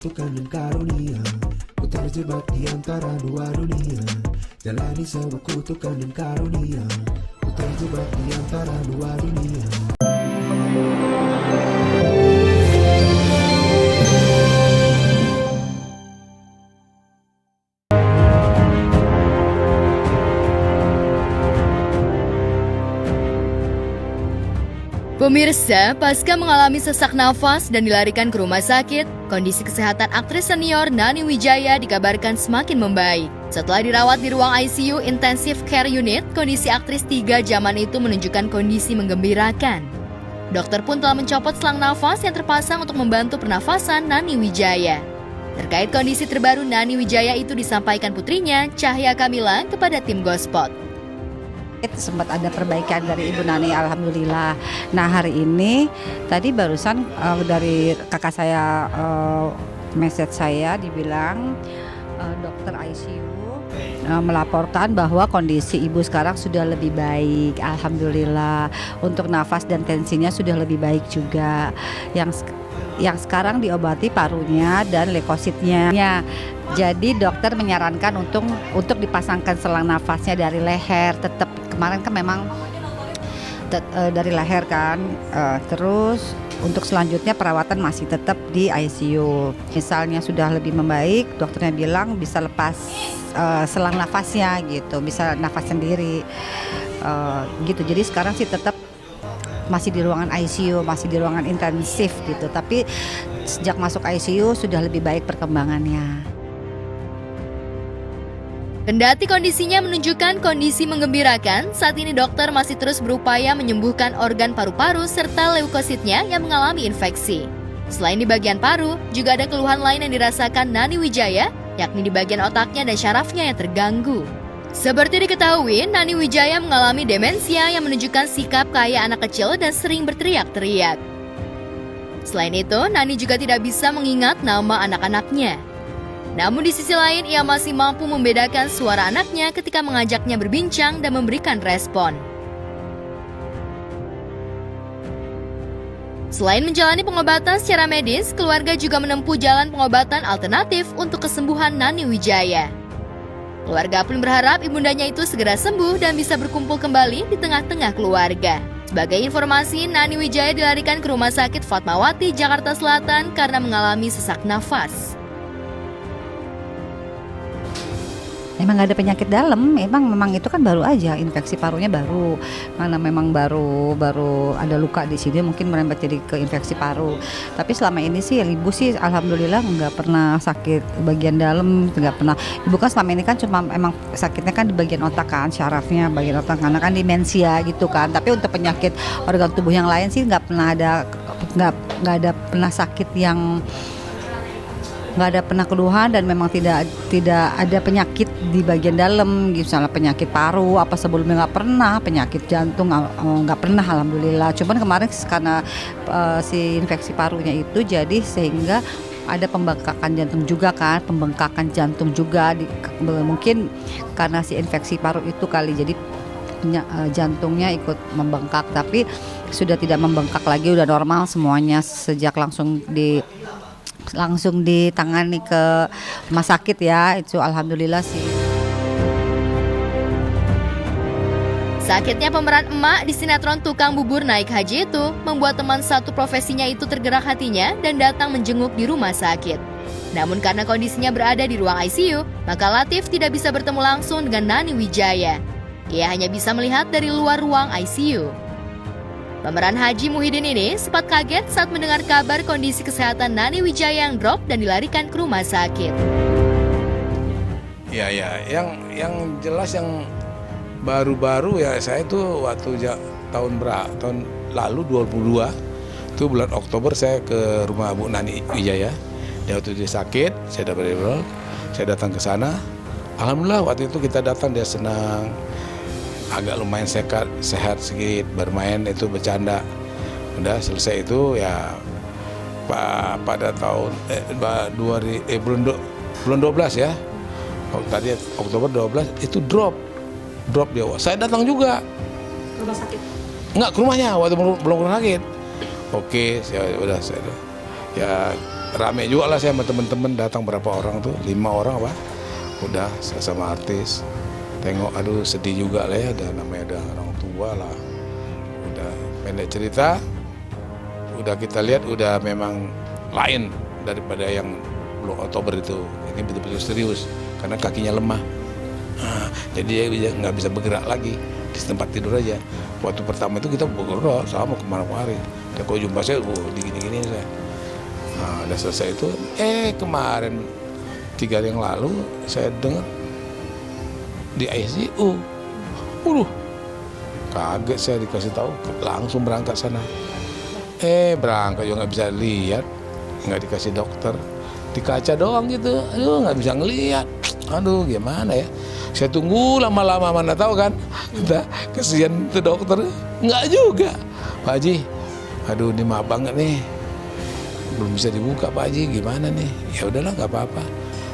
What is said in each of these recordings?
Tuhan dan karunia, ku terjebak di antara dua dunia. Jalani sebuah kutukan dan karunia, ku terjebak di antara dua dunia. Pemirsa, pasca mengalami sesak nafas dan dilarikan ke rumah sakit, kondisi kesehatan aktris senior Nani Wijaya dikabarkan semakin membaik. Setelah dirawat di ruang ICU Intensive Care Unit, kondisi aktris 3 zaman itu menunjukkan kondisi menggembirakan. Dokter pun telah mencopot selang nafas yang terpasang untuk membantu pernafasan Nani Wijaya. Terkait kondisi terbaru Nani Wijaya itu disampaikan putrinya, Cahya Kamila, kepada tim Gospot. Sempat ada perbaikan dari Ibu Nani, alhamdulillah. Nah, hari ini tadi barusan dari kakak saya message saya dibilang dokter ICU melaporkan bahwa kondisi ibu sekarang sudah lebih baik, alhamdulillah. Untuk nafas dan tensinya sudah lebih baik juga. Yang sekarang diobati parunya dan leukositnya. Jadi dokter menyarankan untuk dipasangkan selang nafasnya dari leher. Tetap kemarin kan memang dari leher kan. Terus untuk selanjutnya perawatan masih tetap di ICU. Misalnya sudah lebih membaik, dokternya bilang bisa lepas selang nafasnya gitu, bisa nafas sendiri gitu. Jadi sekarang sih tetap masih di ruangan ICU, masih di ruangan intensif gitu. Tapi sejak masuk ICU sudah lebih baik perkembangannya. Kendati kondisinya menunjukkan kondisi menggembirakan, saat ini dokter masih terus berupaya menyembuhkan organ paru-paru serta leukositnya yang mengalami infeksi. Selain di bagian paru, juga ada keluhan lain yang dirasakan Nani Wijaya, yakni di bagian otaknya dan syarafnya yang terganggu. Seperti diketahui, Nani Wijaya mengalami demensia yang menunjukkan sikap kayak anak kecil dan sering berteriak-teriak. Selain itu, Nani juga tidak bisa mengingat nama anak-anaknya. Namun di sisi lain, ia masih mampu membedakan suara anaknya ketika mengajaknya berbincang dan memberikan respon. Selain menjalani pengobatan secara medis, keluarga juga menempuh jalan pengobatan alternatif untuk kesembuhan Nani Wijaya. Keluarga pun berharap ibundanya itu segera sembuh dan bisa berkumpul kembali di tengah-tengah keluarga. Sebagai informasi, Nani Wijaya dilarikan ke Rumah Sakit Fatmawati, Jakarta Selatan karena mengalami sesak nafas. Memang nggak ada penyakit dalam, memang itu kan baru aja, infeksi parunya baru, karena memang baru ada luka di sini, mungkin merembet jadi ke infeksi paru. Tapi selama ini sih ibu sih alhamdulillah nggak pernah sakit bagian dalam, nggak pernah. Ibu kan selama ini kan cuma emang sakitnya kan di bagian otak kan, syarafnya bagian otak karena kan demensia gitu kan. Tapi untuk penyakit organ tubuh yang lain sih nggak ada pernah sakit yang nggak ada pernah keluhan, dan memang tidak ada penyakit di bagian dalam, misalnya penyakit paru apa sebelumnya nggak pernah, penyakit jantung nggak pernah alhamdulillah. Cuman kemarin karena si infeksi parunya itu jadi sehingga ada pembengkakan jantung juga mungkin karena si infeksi paru itu kali, jadi jantungnya ikut membengkak, tapi sudah tidak membengkak lagi, udah normal semuanya sejak langsung ditangani ke rumah sakit ya, itu alhamdulillah sih. Sakitnya pemeran emak di sinetron Tukang Bubur Naik Haji itu membuat teman satu profesinya itu tergerak hatinya dan datang menjenguk di rumah sakit. Namun karena kondisinya berada di ruang ICU, maka Latif tidak bisa bertemu langsung dengan Nani Wijaya. Ia hanya bisa melihat dari luar ruang ICU. Pemeran Haji Muhyiddin ini sempat kaget saat mendengar kabar kondisi kesehatan Nani Wijaya yang drop dan dilarikan ke rumah sakit. Ya, yang jelas yang baru-baru ya, saya tuh waktu tahun lalu 22, itu bulan Oktober saya ke rumah Bu Nani Wijaya. Dia waktu dia sakit, saya datang ke sana. Alhamdulillah waktu itu kita datang, dia senang. Agak lumayan sehat sedikit, bermain itu bercanda. Udah selesai itu ya pada tahun bulan 12 ya. Tadi Oktober 12 itu drop dia. Saya datang juga. Rumah sakit? Enggak, ke rumahnya waktu belum rumah sakit. Oke, ya udah saya ya rame juga lah saya sama temen-temen, datang berapa orang tuh, 5 orang apa, udah sama artis. Tengok, aduh sedih juga lah ya, namanya ada orang tua lah. Udah pendek cerita, udah kita lihat udah memang lain daripada yang bulan Oktober itu. Ini betul-betul serius karena kakinya lemah. Jadi dia nggak bisa bergerak lagi di tempat tidur aja. Waktu pertama itu kita bergerak sama kemana-kemari. Dan kalau jumpa saya, digini-gini saya. Nah, udah selesai itu, kemarin 3 hari yang lalu saya dengar di ICU. Kaget saya dikasih tahu, langsung berangkat sana. Berangkat juga nggak bisa lihat, nggak dikasih dokter, di kaca doang gitu. Aduh, nggak bisa ngelihat. Aduh, gimana ya? Saya tunggu lama-lama, mana tahu kan? Kita kesian tuh dokter, nggak juga. Pak Haji, aduh ini maaf banget nih, belum bisa dibuka Pak Haji, gimana nih? Ya udahlah, nggak apa-apa.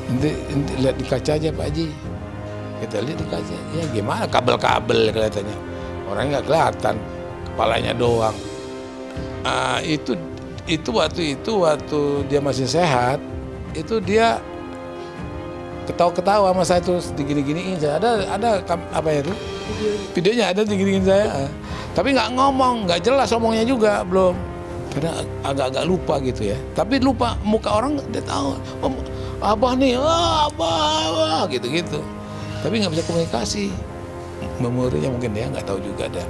Nanti lihat di kaca aja Pak Haji. Kita lihat di kaca, ya gimana? Kabel-kabel kelihatannya. Orangnya nggak kelihatan, kepalanya doang. Itu waktu dia masih sehat, itu dia ketawa-ketawa sama saya terus digini-giniin saya. Ada apa ya itu? Videonya ada digini-giniin saya. Tapi nggak ngomong, nggak jelas ngomongnya juga belum. Karena agak-agak lupa gitu ya. Tapi lupa muka orang dia tahu. Abah nih, abah gitu-gitu. Tapi nggak bisa komunikasi. Memorinya mungkin dia nggak tahu juga dah.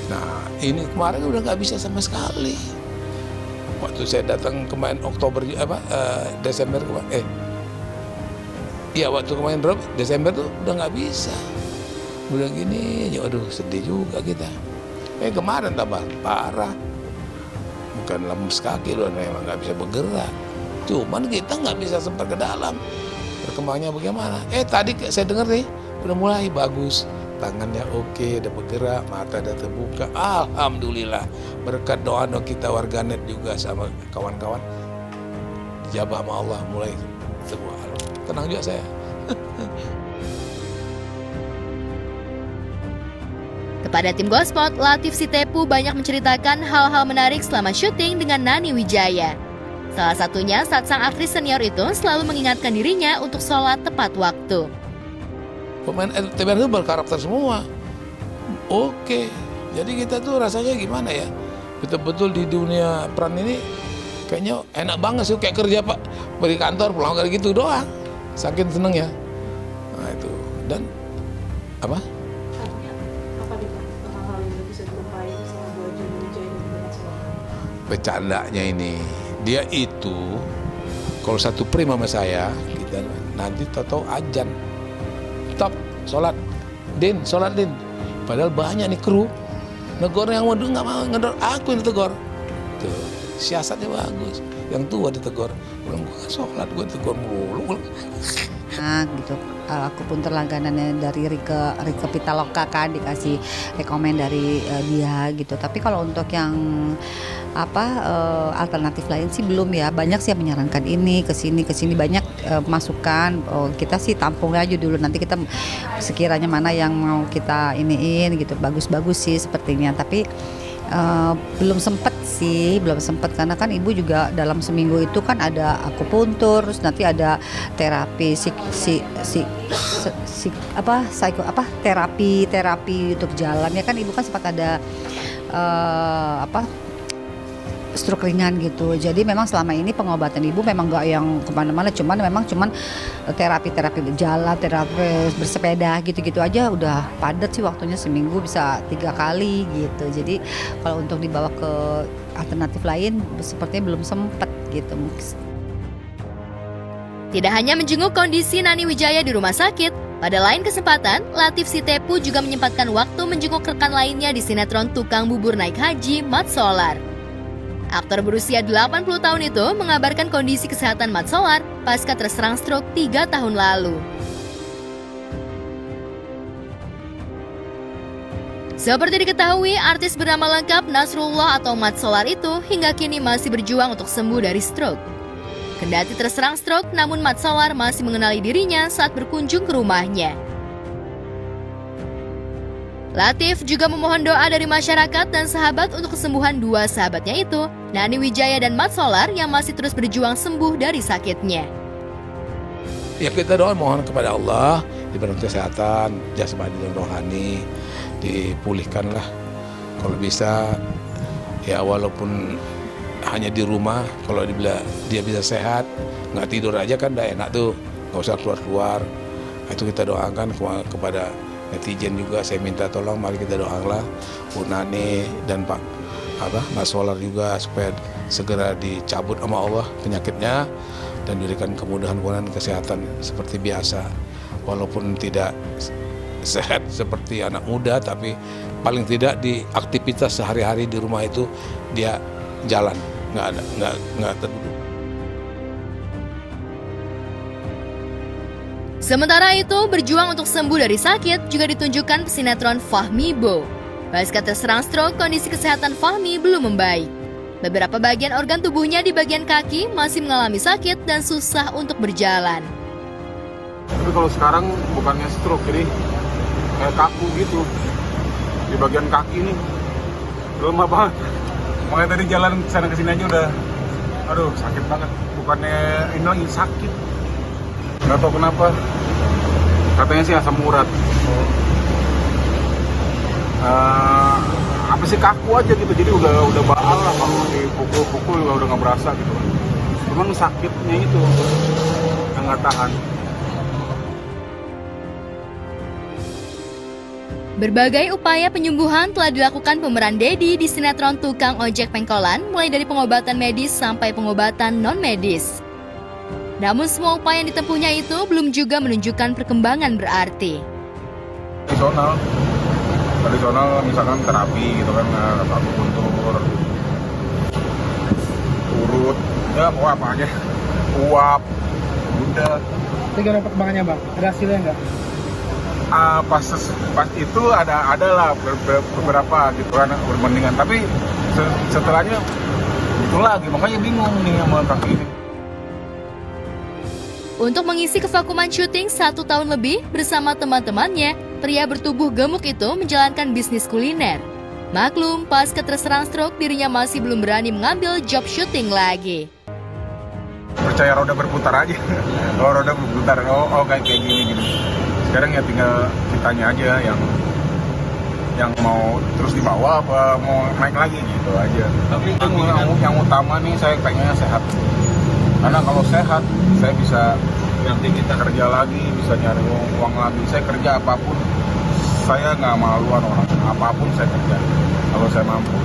Nah ini kemarin udah nggak bisa sama sekali. Waktu saya datang kemarin Oktober Desember kemarin, waktu kemarin Desember tuh udah nggak bisa. Udah gini, aduh sedih juga kita. Kemarin tambah parah. Bukan lemes kaki loh, memang nggak bisa bergerak. Cuman kita nggak bisa sempat ke dalam. Perkembangannya bagaimana? Tadi saya dengar nih, udah mulai bagus. Tangannya oke, udah bergerak, mata udah terbuka. Alhamdulillah. Berkat doa kita warganet juga sama kawan-kawan. Dijabah sama Allah mulai semua. Tenang juga saya. Kepada tim Gospot, Latief Sitepu banyak menceritakan hal-hal menarik selama syuting dengan Nani Wijaya. Salah satunya saat sang aktris senior itu selalu mengingatkan dirinya untuk sholat tepat waktu. Pemain TBR itu berkarakter semua. Oke, jadi kita tuh rasanya gimana ya? Betul-betul di dunia peran ini kayaknya enak banget sih, kayak kerja Pak di kantor pulang kayak gitu doang. Saking seneng ya. Nah itu, dan apa? Bercandanya ini, dia itu kalau satu prim sama saya, kita nanti tahu ajan. Stop, sholat din. Padahal banyak nih kru negor yang mau nggak mau ngedor, aku yang ditegur. Tuh, siasatnya bagus. Yang tua ditegur, belum gue sholat, gue ditegur mulu. Nah, gitu. Aku pun terlangganannya dari Rike Pitaloka kan, dikasih rekomen dari dia gitu. Tapi kalau untuk yang alternatif lain sih belum ya. Banyak sih yang menyarankan ini kesini banyak masukan. Kita sih tampung aja dulu, nanti kita sekiranya mana yang mau kita iniin gitu. Bagus-bagus sih sepertinya, tapi belum sempet karena kan ibu juga dalam seminggu itu kan ada akupuntur, terus nanti ada terapi terapi untuk jalan ya kan. Ibu kan sempat ada stroke ringan gitu. Jadi memang selama ini pengobatan ibu memang nggak yang kemana-mana, cuman terapi berjalan, terapi bersepeda gitu-gitu aja udah padat sih waktunya, seminggu bisa 3 kali gitu. Jadi kalau untuk dibawa ke alternatif lain sepertinya belum sempet gitu. Tidak hanya menjenguk kondisi Nani Wijaya di rumah sakit, pada lain kesempatan, Latief Sitepu juga menyempatkan waktu menjenguk rekan lainnya di sinetron Tukang Bubur Naik Haji, Mat Solar. Aktor berusia 80 tahun itu mengabarkan kondisi kesehatan Mat Solar pasca terserang stroke 3 tahun lalu. Seperti diketahui, artis bernama lengkap Nasrullah atau Mat Solar itu hingga kini masih berjuang untuk sembuh dari stroke. Kendati terserang stroke, namun Mat Solar masih mengenali dirinya saat berkunjung ke rumahnya. Latif juga memohon doa dari masyarakat dan sahabat untuk kesembuhan dua sahabatnya itu, Nani Wijaya dan Mat Solar yang masih terus berjuang sembuh dari sakitnya. Ya kita doa mohon kepada Allah, diberi kesehatan, jasmani dan rohani, dipulihkanlah. Kalau bisa, ya walaupun hanya di rumah, kalau dia bisa sehat, nggak tidur aja kan udah enak tuh, nggak usah keluar-keluar. Itu kita doakan kepada netizen juga, saya minta tolong, mari kita doakanlah Bu Nani dan Mas Solar juga supaya segera dicabut sama Allah penyakitnya dan diberikan kemudahan kesehatan seperti biasa. Walaupun tidak sehat seperti anak muda, tapi paling tidak di aktivitas sehari-hari di rumah itu dia jalan, nggak terduduk. Sementara itu, berjuang untuk sembuh dari sakit juga ditunjukkan pesinetron Fahmi Bo. Pasca terserang stroke, kondisi kesehatan Fahmi belum membaik. Beberapa bagian organ tubuhnya di bagian kaki masih mengalami sakit dan susah untuk berjalan. Tapi kalau sekarang bukannya stroke, jadi kayak kaku gitu. Di bagian kaki ini lemah banget. Makanya tadi jalan sana ke sini aja udah, aduh sakit banget. Bukannya ini lagi sakit. Nggak tahu kenapa. Katanya sih asam urat. Apa sih kaku aja gitu, jadi udah baal lah, kalau dipukul-pukul udah nggak berasa gitu. Cuman sakitnya itu yang nggak tahan. Berbagai upaya penyembuhan telah dilakukan pemeran Dedi di sinetron Tukang Ojek Pengkolan, mulai dari pengobatan medis sampai pengobatan non-medis. Namun semua upaya yang ditempuhnya itu belum juga menunjukkan perkembangan berarti. Tradisional misalkan terapi gitu kan, akupuntur, urut, ya mau apa aja, uap, udah. Tapi gimana perkembangannya bang? Ada hasilnya nggak? Pas itu ada lah beberapa gitu kan perbandingan, tapi setelahnya itu lagi, makanya bingung nih sama kaki ini. Untuk mengisi kevakuman syuting 1 tahun lebih bersama teman-temannya, pria bertubuh gemuk itu menjalankan bisnis kuliner. Maklum, pas terserang stroke, dirinya masih belum berani mengambil job syuting lagi. Percaya roda berputar aja. Kalau roda berputar, kayak gini. Sekarang ya tinggal kitanya aja yang mau terus dibawa apa mau naik lagi gitu aja. Tapi yang utama nih saya pengennya sehat. Karena kalau sehat, saya bisa nanti kita kerja lagi, bisa nyari uang lagi. Saya kerja apapun, saya nggak maluan orang. Apapun saya kerja, kalau saya mampu.